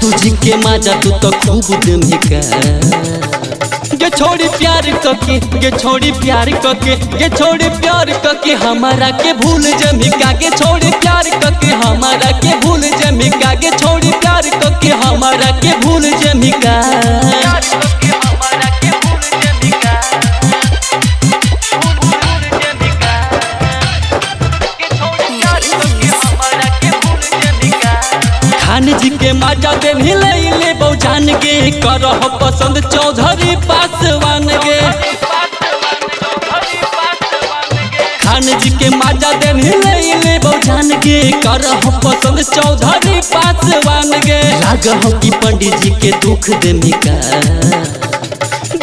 जादू जी के माजा तू तो खूब दिमका गे छोड़ी प्यार कके गे छोड़ी प्यार कके गे छोड़ी प्यार कके हमारा के भूल जमिका गे छोड़ी प्यार कके हमारा के भूल जमिका गे छोड़ी प्यार कके हमारा के भूल जमिका खान जी के माजा दे ले बहुजान गे करह पसंद चौधरी पासवान गे खान जी के माजा दे ले बहुजान गे करह पसंद चौधरी पासवान गे रागह की पंडित जी के दुख दे मिका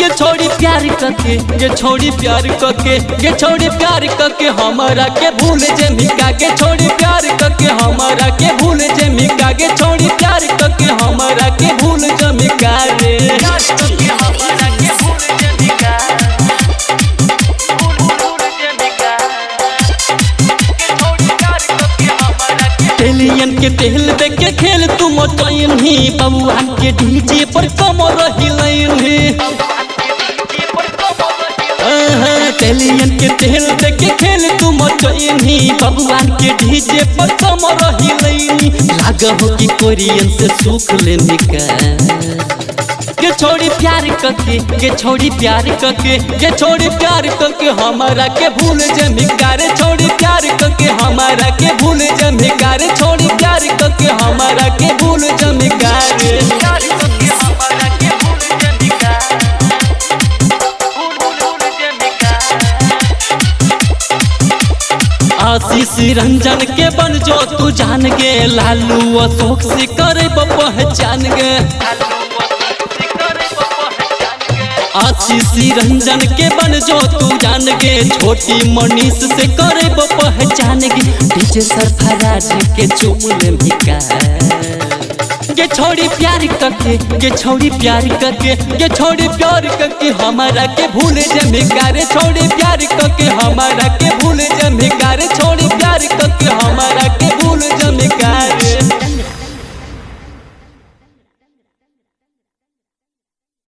गे छोड़ी प्यार कके गे छोड़ी प्यार कके गे छोड़ी प्यार कके हमारा के भूल जमिका गे छोड़ी प्यार कके हमारा के भूल जमिका गे छोड़ी प्यार कके हमारा के भूल जमिका रे टेलियन के तेल दे के खेल तुम टैन ही बबुआन के डीजे पर कमर हिलैन ही टेलियन के तेल दे के खेल तुम टैन ही बबुआन के डीजे पर कमर हिलैन लागह की कोरियन से सुख ले निका गे छोड़ी प्यार कके गे छोड़ी प्यार कके गे छोड़ी प्यार कके हमारा के भूल जमिका रे छोड़ी प्यार कके हमारा के भूल जमिका रे छोड़ी प्यार कके हमारा के भूल जमिका रे आशीष रंजन के बन जो तू जान गे लालू अशोक से करे पहचान गे आशीष रंजन के बन जो तू जान गे छोटी मनीष से करे पहचान गे डीजे सरफराज के चुमले मिका गे छोड़ी प्यार कके गे छोड़ी प्यार कके गे छोड़ी प्यार कके हमारा के भूल जमिका रे छोड़ी प्यार कके हमारा के भूल जमिका रे छोड़ी प्यार कके हमारा के भूल जमिका रे।